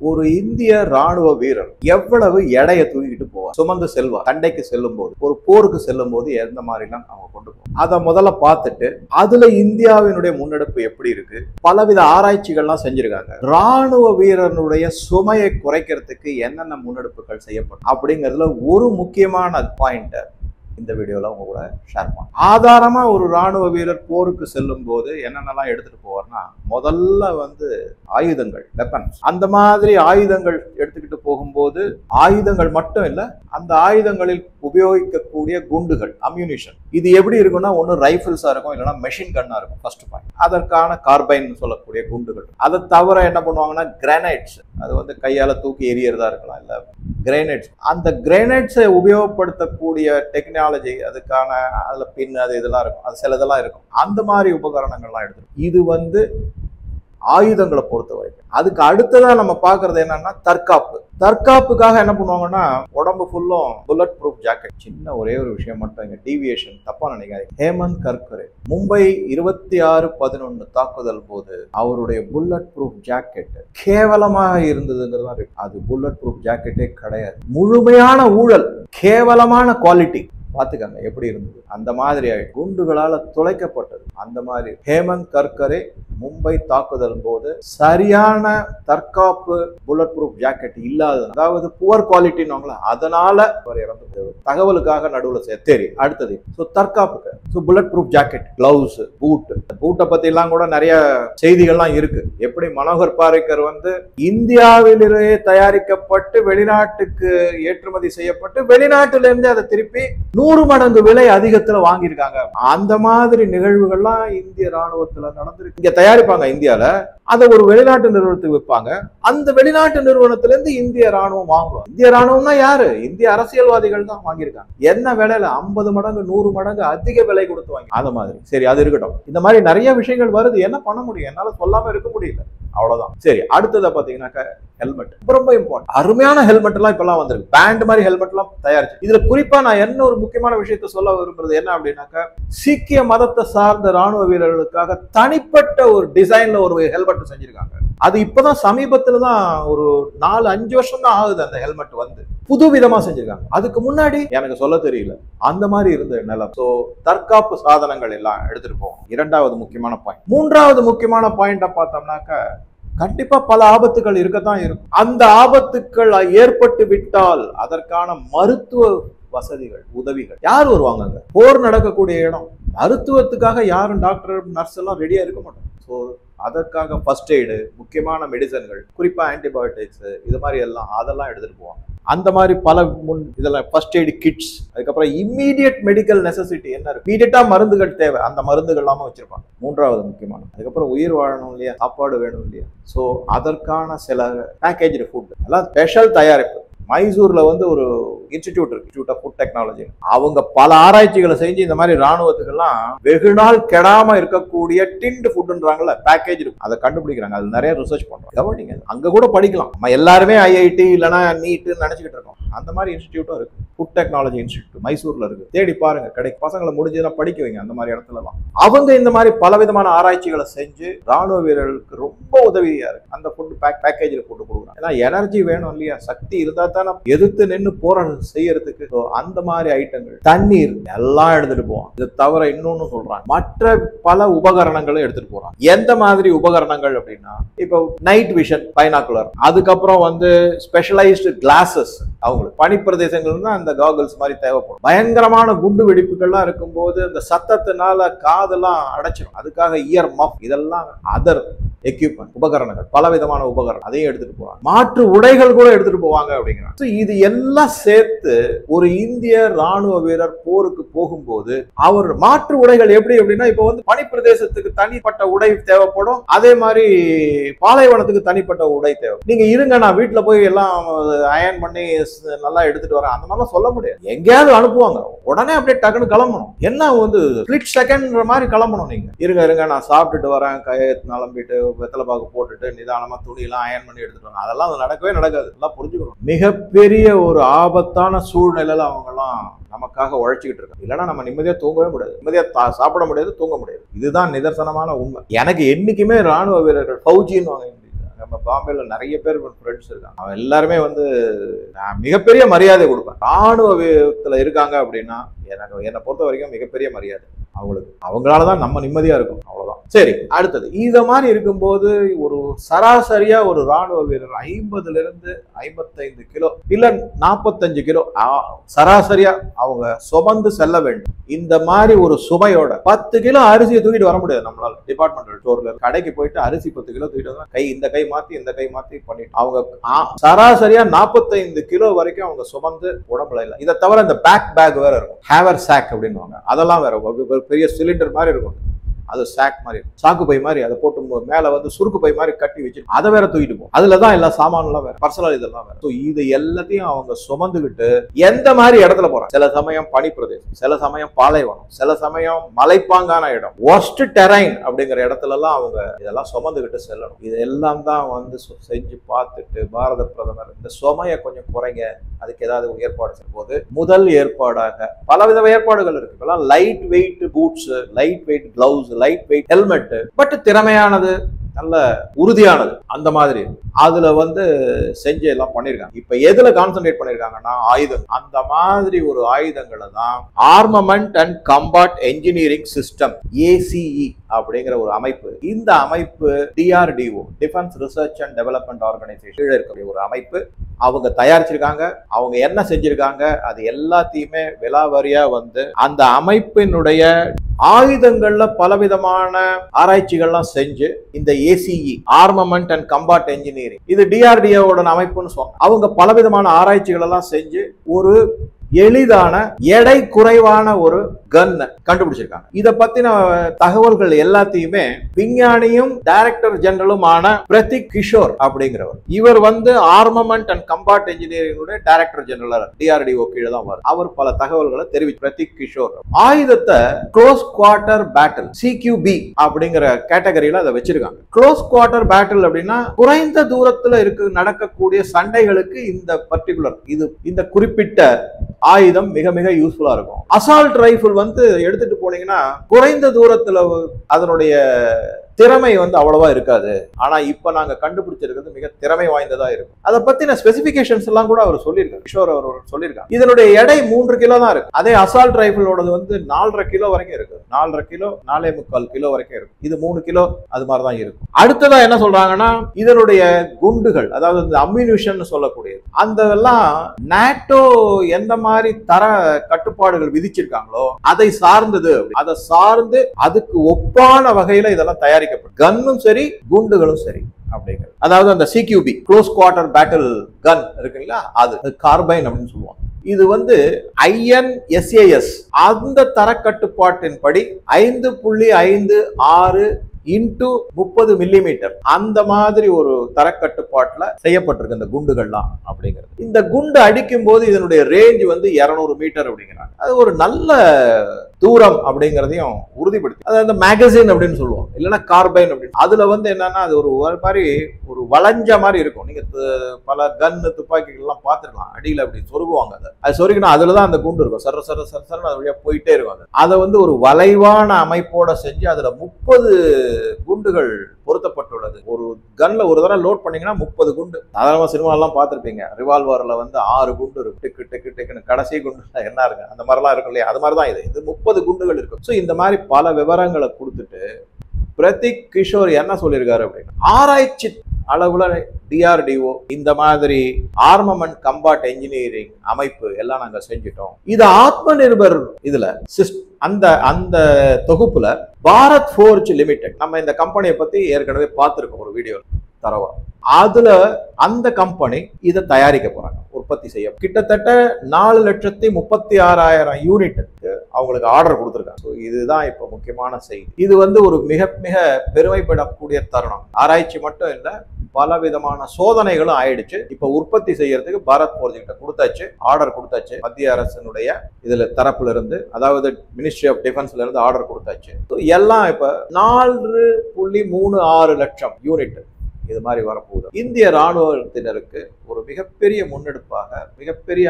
ஒரு இந்திய ராணுவ வீரர் எவ்வளவு எடையை தூக்கிட்டு போவார், சுமந்து செல்வார். சண்டைக்கு செல்லும் போது, ஒரு போருக்கு செல்லும் போது எந்த மாதிரிலாம் அவங்க கொண்டு போவோம் அதை முதல்ல பார்த்துட்டு அதுல இந்தியாவினுடைய முன்னெடுப்பு எப்படி இருக்கு, பலவித ஆராய்ச்சிகள்லாம் செஞ்சிருக்காங்க. ராணுவ வீரனுடைய சுமையை குறைக்கிறதுக்கு என்னென்ன முன்னெடுப்புகள் செய்யப்படும் அப்படிங்கிறதுல ஒரு முக்கியமான பாயிண்ட் இந்த வீடியோல உங்க கூட ஷேர் பண்ண. ஆதாரமா ஒரு ராணுவ வீரர் போருக்கு செல்லும் போது என்னென்னலாம் எடுத்துட்டு போவார்னா, முதல்ல ஆயுதங்கள், வெப்பன்ஸ். அந்த மாதிரி ஆயுதங்கள் எடுத்துக்கிட்டு போகும்போது ஆயுதங்கள் மட்டும் இல்ல, அந்த ஆயுதங்களில் உபயோகிக்கக்கூடிய குண்டுகள், அம்யூனிஷன், இது எப்படி இருக்கும்னா ஒன்னு ரைபிள்ஸா இருக்கும், இல்லைன்னா மெஷின் கன்னா இருக்கும். First point. அதற்கான கார்பைன் சொல்லக்கூடிய குண்டுகள். அதை தவிர என்ன பண்ணுவாங்கன்னா கிரானைட்ஸ், அது கையால தூக்கி எரியறதா இருக்கலாம், இல்ல கிரேனைட்ஸ். அந்த கிரேனைட்ஸை உபயோகப்படுத்தக்கூடிய டெக்னாலஜி, அதுக்கான அதுல பின் அது இதெல்லாம் இருக்கும், அது சில இதெல்லாம் இருக்கும். அந்த மாதிரி உபகரணங்கள்லாம் எடுத்து இது ஆயுதங்களை பொறுத்த வரைக்கும். அதுக்கு அடுத்ததா நம்ம பாக்குறது என்னன்னா தற்காப்பு. தற்காப்புக்காக என்ன பண்ணுவாங்கன்னா உடம்பு ஃபுல்லும் புல்லட் ப்ரூஃப் ஜாக்கெட். சின்ன ஒரே ஒரு விஷயம் மட்டும் இங்க டீவியேஷன், தப்பா நினைக்காதீங்க. ஹேமந்த் கர்கரே மும்பை 26/11 தாக்குதல் போது அவருடைய புல்லட் ப்ரூஃப் ஜாக்கெட் கேவலமாக இருந்ததுங்கிறதா. அது புல்லட் ப்ரூஃப் ஜாக்கெட்டே கிடையாது, முழுமையான ஊழல், கேவலமான குவாலிட்டி. பாத்துக்கங்க எப்படி இருந்தது. அந்த மாதிரி குண்டுகளால துளைக்கப்பட்டது. அந்த மாதிரி ஹேமந்த் கர்கரே மும்பை தாக்குதல் போது சரியான தற்காப்பு புல்லட் ப்ரூஃப் ஜாக்கெட் இல்லாத, அதாவது புவர் குவாலிட்டின்னு, அதனால அவர் இறந்து தகவலுக்காக நடுவில் சரி. அடுத்தது தற்காப்புக்கு புல்லட் ப்ரூஃப் ஜாக்கெட், கிளவுஸ், பூட்டை பத்தி எல்லாம் கூட நிறைய செய்திகள்லாம் இருக்கு. எப்படி மனோகர் பாரிக்கர் இந்தியாவிலேயே தயாரிக்கப்பட்டு வெளிநாட்டுக்கு ஏற்றுமதி செய்யப்பட்டு வெளிநாட்டிலிருந்து அதை திருப்பி 100 மடங்கு விலை அதிகத்துல வாங்கியிருக்காங்க. அந்த மாதிரி நிகழ்வுகள்லாம் இந்திய ராணுவத்துல நடந்திருக்கு. இங்க தயாரிப்பாங்க இந்தியால, அதை ஒரு வெளிநாட்டு நிறுவனத்துக்கு விற்பாங்க. அந்த வெளிநாட்டு நிறுவனத்துல இருந்து இந்திய ராணுவம் வாங்குவோம். இந்திய ராணுவம்னா யாரு? இந்திய அரசியல்வாதிகள் தான் வாங்கியிருக்காங்க. என்ன விலையில? 50 மடங்கு 100 மடங்கு அதிக விலை கொடுத்து வாங்கி. அந்த மாதிரி சரி, அது இருக்கட்டும். இந்த மாதிரி நிறைய விஷயங்கள் வருது. என்ன பண்ண முடியும்? என்னால சொல்லாம இருக்க முடியல, அவ்வளவுதான். சரி, அடுத்ததை பாத்தீங்கன்னாக்க ஹெல்மெட். ரொம்ப இம்பார்ட்டன்ட். அருமையான ஹெல்மெட் எல்லாம் இப்பெல்லாம் வந்திருக்கு. பேண்ட் மாதிரி ஹெல்மெட் எல்லாம் தயாரிச்சு. இதுல குறிப்பா நான் என்ன ஒரு முக்கியமான விஷயத்த சொல்ல விரும்புறது என்ன அப்படின்னாக்கா, சீக்கிய மதத்தை சார்ந்த ராணுவ வீரர்களுக்காக தனிப்பட்ட ஒரு டிசைன்ல ஒரு ஹெல்மெட் செஞ்சிருக்காங்க. அது இப்பதான் சமீபத்துல தான் ஒரு 4-5 வருஷம் தான் ஆகுது அந்த ஹெல்மெட் புது விதமா செஞ்சிருக்காங்க. அதுக்கு முன்னாடி எனக்கு சொல்ல தெரியல, அந்த மாதிரி இருந்த நிலம். தற்காப்பு சாதனங்கள் எல்லாம் எடுத்துட்டு போவோம். இரண்டாவது முக்கியமான பாயிண்ட். மூன்றாவது முக்கியமான பாயிண்ட பார்த்தோம்னாக்க, கண்டிப்பா பல ஆபத்துகள் இருக்கத்தான் இருக்கும். அந்த ஆபத்துக்கள் ஏற்பட்டு விட்டால் அதற்கான மருத்துவ வசதிகள், உதவிகள் யார் வருவாங்க? போர் நடக்கக்கூடிய இடம், மருத்துவத்துக்காக யாரும் டாக்டர், நர்ஸ் எல்லாம் ரெடியா இருக்க மாட்டாங்க. அதற்காக ஃபர்ஸ்ட் எய்டு, முக்கியமான மெடிசன்கள், குறிப்பா ஆன்டிபயோட்டிக்ஸ், இது மாதிரி எல்லாம் அதெல்லாம் எடுத்துட்டு போவாங்க. அந்த மாதிரி பல இதெல்லாம் ஃபர்ஸ்ட் எய்டு கிட்ஸ். அதுக்கப்புறம் இம்மீடியட் மெடிக்கல் நெசசிட்டி என்ன இருக்கு, இம்மீடியட்டா மருந்துகள் தேவை, அந்த மருந்துகள் எல்லாமே வச்சிருப்பாங்க. மூன்றாவது முக்கியமான. அதுக்கப்புறம் உயிர் வாழணும் இல்லையா, சாப்பாடு வேணும் இல்லையா. அதற்கான சில பேக்கேஜ் ஃபுட் எல்லாம் ஸ்பெஷல் தயாரிப்பு. மைசூர்ல ஒரு இன்ஸ்டிடியூட் இருக்கு, இன்ஸ்டிடியூட் ஆஃப் ஃபுட் டெக்னாலஜி. அவங்க பல ஆராய்ச்சிகளை செஞ்சு இந்த மாதிரி ராணுவத்துக்கெல்லாம் வெகு நாள் கெடாம இருக்கக்கூடிய டின்டு ஃபுட்ன்றாங்கல்ல, பேக்கேஜ் இருக்கும், அதை கண்டுபிடிக்கிறாங்க. அது நிறைய ரிசர்ச் பண்றாங்க. கவனிங்க, அங்க கூட படிக்கலாம். நம்ம எல்லாருமே ஐஐடி இல்லைன்னா நீட்னு நினைச்சுக்கிட்டு இருக்கோம். அந்த மாதிரி இன்ஸ்டிடியூட்டும் இருக்கு, ஃபுட் டெக்னாலஜி இன்ஸ்டிடியூட் மைசூர்ல இருக்கு. தேடி பாருங்க, கிடைக்கும். பசங்களை முடிஞ்சதுன்னா படிக்க வைங்க அந்த மாதிரி இடத்துலலாம். அவங்க இந்த மாதிரி பலவிதமான ஆராய்ச்சிகளை செஞ்சு ராணுவ வீரர்களுக்கு ரொம்ப உதவியா இருக்கு. அந்த ஃபுட் பேக்கேஜில் போட்டு கொடுக்குறாங்க. ஏன்னா எனர்ஜி வேணும் இல்லையா, சக்தி இருந்தா தான் எதிர்த்து நின்று போராட்டம் செய்யறதுக்கு. அந்த மாதிரி ஐட்டங்கள், தண்ணீர் எல்லாம் எடுத்துட்டு போவான். இது தவிர இன்னொன்னு சொல்றாங்க, மற்ற பல உபகரணங்களும் எடுத்துட்டு போறாங்க. எந்த மாதிரி உபகரணங்கள் அப்படின்னா, இப்போ நைட் விஷன் பைனாக்குலர், அதுக்கப்புறம் ஸ்பெஷலைஸ்டு கிளாஸஸ். அவங்களுக்கு பனி பிரதேசங்கள்னா அந்த காகல்ஸ் மாதிரி தேவைப்படும். பயங்கரமான குண்டு வெடிப்புகள்லாம் இருக்கும்போது அந்த சத்தத்தினால காதெல்லாம் அடைச்சிடும். அதுக்காக இயர் மஃப், இதெல்லாம் அதர் எக்யூப்மெண்ட், உபகரணங்கள், பலவிதமான உபகரணம், அதையும் எடுத்துட்டு போவாங்க. மாற்று உடைகள் கூட எடுத்துட்டு போவாங்க அப்படிங்கிறாங்க. இது எல்லாம் சேர்த்து ஒரு இந்திய ராணுவ வீரர் போருக்கு போகும்போது அவர் மாற்று உடைகள் எப்படி அப்படின்னா, இப்போ பனி பிரதேசத்துக்கு தனிப்பட்ட உடை தேவைப்படும், அதே மாதிரி பாலைவனத்துக்கு தனிப்பட்ட உடை தேவை. நீங்க இருங்க, நான் வீட்டுல போய் எல்லாம் அயன் பண்ணி நல்லா எடுத்துட்டு வரேன், அந்த மாதிரிலாம் சொல்ல முடியாது. எங்கேயாவது அனுப்புவாங்க, உடனே அப்படியே டக்குன்னு கிளம்பணும். என்ன ஸ்பிளிட் செகண்ட் மாதிரி கிளம்பணும். நீங்க இருங்க நான் சாப்பிட்டுட்டு வரேன், கையெழுத்து நலம்பிட்டு வெத்தலை பாக்கு போட்டுட்டு நிதானமா துணியெல்லாம் அயன் பண்ணி எடுத்துட்டு, அதெல்லாம் நடக்கவே நடக்காது. எல்லாம் புரிஞ்சுக்கணும். மிகப்பெரிய ஒரு ஆபத்தான சூழ்நிலையில அவங்க எல்லாம் நமக்காக உழைச்சிக்கிட்டு இருக்காங்க. இல்லைன்னா நம்ம நிம்மதியா தூங்கவே முடியாது, நிம்மதியா சாப்பிட முடியாது, தூங்க முடியாது. இதுதான் நிதர்சனமான உண்மை. எனக்கு என்னைக்குமே ராணுவ வீரர்கள், ஃபௌஜின்னு நம்ம பாம்பேல நிறைய பேர் ஃப்ரெண்ட்ஸ் இருக்காங்க. அவன் எல்லாருமே வந்து நான் மிகப்பெரிய மரியாதை கொடுப்பேன். ராணுவத்துல இருக்காங்க அப்படின்னா என்னை பொறுத்த வரைக்கும் மிகப்பெரிய மரியாதை அவங்களுக்கு. அவங்களாலதான் நம்ம நிம்மதியா இருக்கும், அவ்வளவுதான். சரி, அடுத்தது இத மாதிரி இருக்கும்போது ஒரு சராசரியா ஒரு ராணுவ வீரர் 50 to 55 கிலோ இல்ல 45 கிலோ சராசரியா அவங்க சுமந்து செல்ல வேண்டும். இந்த மாதிரி ஒரு சுமையோட 10 கிலோ அரிசியை தூக்கிட்டு வர முடியாது நம்மளால. டிபார்ட்மெண்டல் ஸ்டோர்ல கடைக்கு போயிட்டு அரிசி 10 கிலோ தூக்கிட்டு வந்தா இந்த கை மாத்தி இந்த கை மாத்தி பண்ணிட்டு அவங்க சராசரியா 45 கிலோ வரைக்கும் அவங்க சுமந்து உடம்புல இல்லை. இதை தவிர இந்த பேக் வேற இருக்கும், ஹேவர் சாக் அப்படின்னு, அதெல்லாம் வேற பெரிய சிலிண்டர் மாதிரி இருக்கும். அது சாக் மாதிரி, சாக்கு பை மாதிரி, அதை போட்டு மேல வந்து சுருக்கு பை மாதிரி கட்டி வச்சு அதை வேற தூக்கிட்டு போகும். அதுலதான் எல்லா சாமான்லாம் வேற, பர்சனல் இதெல்லாம் வேற. இது எல்லாத்தையும் அவங்க சுமந்துகிட்டு எந்த மாதிரி இடத்துல போறாங்க. சில சமயம் பனி பிரதேசம், சில சமயம் பாலைவனம், சில சமயம் மலைப்பாங்கான இடம், ஒர்ஸ்ட் டெரைன் அப்படிங்கிற இடத்துல எல்லாம் அவங்க இதெல்லாம் சுமந்துகிட்டு செல்லணும். இதெல்லாம் தான் வந்து செஞ்சு பார்த்துட்டு பாரத பிரதமர் இந்த சுமையை கொஞ்சம் குறைங்க, அதுக்கு ஏதாவது ஏற்பாடு செய்யும் போது முதல் ஏற்பாடாக பலவித ஏற்பாடுகள் இருக்கு. Light weight boots, light weight gloves, light weight helmet, but திறமையானது, நல்ல உறுதியானது, அந்த மாதிரி அதுல வந்து செஞ்சு எல்லாம் பண்ணிருக்காங்க. இப்ப எதுல கான்சென்ட்ரேட் பண்ணிருக்காங்கன்னா ஆயுதம். அந்த மாதிரி ஒரு ஆயுதங்களை தான் armament and combat engineering system, ACE அப்படிங்கிற ஒரு அமைப்பு. இந்த அமைப்பு DRDO, defence research and development organisation கீழே இருக்கக்கூடிய ஒரு அமைப்பு. அவங்க தயாரிச்சிருக்காங்க. அவங்க என்ன செஞ்சிருக்காங்க அது எல்லாத்தையுமே விலாவாரியா வந்து அந்த அமைப்பினுடைய ஆயுதங்கள்ல பலவிதமான ஆராய்ச்சிகள்லாம் செஞ்சு இந்த ACE, armament and combat engineering, இது DRDOவோட அமைப்புன்னு சொன்னாங்க. அவங்க பலவிதமான ஆராய்ச்சிகள் எல்லாம் செஞ்சு ஒரு எளிதான எடை குறைவான ஒரு கன் கண்டுபிடிச்சிருக்காங்க. இத பத்தின தகவல்கள் எல்லாத்தையுமே விஞ்ஞானியும் டைரக்டர் ஜெனரலுமான பிரதீக் கிஷோர் அப்படிங்கிறவர், இவர் வந்து armament and combat engineering director general DRDO கீழே தான் வரும். அவர் பல தகவல்களை தெரிவிச்சு பிரதீக் கிஷோர் ஆயுதத்தை க்ளோஸ் குவார்டர் பேட்டில், CQB அப்படிங்கிற கேட்டகரியில அதை வச்சிருக்காங்க. க்ளோஸ் குவார்டர் பேட்டில் அப்படின்னா குறைந்த தூரத்துல நடக்கக்கூடிய சண்டைகளுக்கு இந்த பர்டிகுலர் இந்த குறிப்பிட்ட ஆயுதம் மிக மிக யூஸ்ஃபுல்லா இருக்கும். அசால்ட் ரைபிள் வந்து எடுத்துட்டு போனீங்கன்னா குறைந்த தூரத்துல அதனுடைய திறமை வந்து அவ்வளவா இருக்காது. ஆனா இப்ப நாங்க கண்டுபிடிச்சிருக்கிறது மிக திறமை வாய்ந்ததா இருக்கும். அதை பத்தின ஸ்பெசிபிகேஷன்ஸ் எல்லாம் கூட அவர் சொல்லியிருக்காரு, கிஷோர் அவர் சொல்லியிருக்காங்க. இதனுடைய எடை 3 கிலோ தான் இருக்கு. அதே அசால்ட் ரைபிளோடது வந்து 4.5 கிலோ வரைக்கும் இருக்கு. 4.5 கிலோ 4.25 கிலோ வரைக்கும் இருக்கும். இது 3 கிலோ அது மாதிரிதான் இருக்கும். அடுத்ததா என்ன சொல்றாங்கன்னா இதனுடைய குண்டுகள், அதாவது இந்த அம்யூனிஷன் சொல்லக்கூடியது, அந்த எல்லாம் நாட்டோ எந்த மாதிரி தர கட்டுப்பாடுகள் விதிச்சிருக்காங்களோ அதை சார்ந்தது. அதை சார்ந்து அதுக்கு ஒப்பான வகையில இதெல்லாம் தயாரிக்க, கன்னும் சரி குண்டுகளும் சரி அப்படிங்கிறது. அதாவது அந்த CQB, க்ளோஸ் குவார்டர் பேட்டில் கன் இருக்குங்களா, அது கார்பைன் அப்படின்னு சொல்லுவாங்க. இது வந்து INSAS அந்த தரக்கட்டுப்பாட்டின் படி 5.56 into 30 மில்லிமீட்டர் அந்த மாதிரி ஒரு தரக்கட்டுப்பாட்டுல செய்யப்பட்டிருக்கு இந்த குண்டுகள்லாம் அப்படிங்கிறது. இந்த குண்டு அடிக்கும் போது இதனுடைய ரேஞ்ச் வந்து 200 மீட்டர் அப்படிங்கிறாங்க. அது ஒரு நல்ல தூரம் அப்படிங்கிறதையும் உறுதிப்படுத்தி, அதாவது மேகசின் அப்படின்னு சொல்லுவோம், இல்லைன்னா கார்பைன் அப்படின்னு. அதுல வந்து என்னன்னா அது ஒரு மாதிரி ஒரு வளைஞ்ச மாதிரி இருக்கும். நீங்க பல கன்னு துப்பாக்கிகள் எல்லாம் பார்த்துருக்கலாம், அடியில அப்படி சொருகுவாங்க. அது சொருகினா அதுலதான் அந்த குண்டு இருக்கும், சர சர சர சர அது வழியா போயிட்டே இருக்கும். அதை வந்து ஒரு வளைவான அமைப்போட செஞ்சு அதுல 30 குண்டுகள் பொருத்தப்பட்டுள்ளது. ஒரு கன்ல ஒரு தடவை லோட் பண்ணீங்கன்னா 30 குண்டு. சாதாரண சினிமா எல்லாம் பார்த்திருப்பீங்க, ரிவால்வர்ல வந்து 6 குண்டு இருக்கு, டிக்கு டிக்கு டிக்குன்னு கடைசி குண்டு என்ன இருக்கு அந்த மாதிரிலாம் இருக்கும் இல்லையா, அது மாதிரிதான் இது 30 குண்டுகள் இருக்கும். ஸோ இந்த மாதிரி பல விவரங்களை கொடுத்துட்டு பிரதீக் கிஷோர் என்ன சொல்லியிருக்காரு அப்படின்னா, ஆராய்ச்சி அளவுல DRDO இந்த மாதிரி ஆர்மமெண்ட் கம்பாட் என்ஜினியரிங் அமைப்பு எல்லாம் நாங்க செஞ்சிட்டோம். இது ஆத்ம நிர்பர் இதுல அந்த தொகுப்புல பாரத் ஃபோர்ஜ் லிமிடெட், நம்ம இந்த கம்பெனியை பத்தி ஏற்கனவே பார்த்திருக்கோம் ஒரு வீடியோ தரவா. அதுல அந்த கம்பெனி இதை தயாரிக்க போறாங்க, உற்பத்தி செய்ய. கிட்டத்தட்ட 4,36,000 யூனிட்டுக்கு அவங்களுக்கு ஆர்டர் கொடுத்துருக்காங்க. இதுதான் இப்ப முக்கியமான செய்தி. இது வந்து ஒரு மிக மிக பெருமைப்படக்கூடிய தருணம். ஆராய்ச்சி மட்டும் இல்ல, பல விதமான சோதனைகளும் ஆயிடுச்சு. இப்ப உற்பத்தி செய்யறதுக்கு பாரத் ஃபோர்ஜ் கிட்ட கொடுத்தாச்சு, ஆர்டர் கொடுத்தாச்சு. மத்திய அரசினுடைய இதுல தரப்புல இருந்து, அதாவது மினிஸ்ட்ரி ஆஃப் டிஃபென்ஸ்ல இருந்து ஆர்டர் கொடுத்தாச்சு. எல்லாம் இப்ப 4.36 லட்சம் யூனிட் இது மாதிரி வரப்போகுது. இந்திய ராணுவத்தினருக்கு ஒரு மிகப்பெரிய முன்னெடுப்பாக, மிகப்பெரிய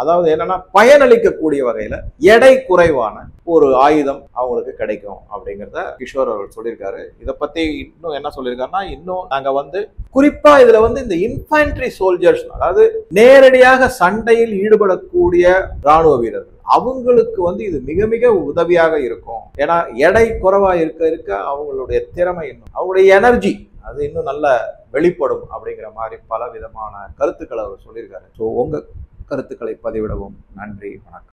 அதாவது என்னன்னா பயனளிக்கக்கூடிய வகையில எடை குறைவான ஒரு ஆயுதம் அவங்களுக்கு கிடைக்கும் அப்படிங்கிறத கிஷோர் அவர்கள் சொல்லியிருக்காரு. இதை பத்தி இன்னும் என்ன சொல்லியிருக்காருன்னா, இன்னும் நாங்க குறிப்பா இதுல இந்த இன்ஃபேன்ட்ரி சோல்ஜர்ஸ், அதாவது நேரடியாக சண்டையில் ஈடுபடக்கூடிய ராணுவ வீரர்கள், அவங்களுக்கு இது மிக மிக உதவியாக இருக்கும். ஏன்னா எடை குறைவா இருக்க இருக்க அவங்களுடைய திறமை இன்னும், அவங்களுடைய எனர்ஜி அது இன்னும் நல்ல வெளிப்படும் அப்படிங்கிற மாதிரி பல விதமான கருத்துக்களை அவர் சொல்லியிருக்காரு. ஸோ உங்க கருத்துக்களை பதிவிடவும். நன்றி, வணக்கம்.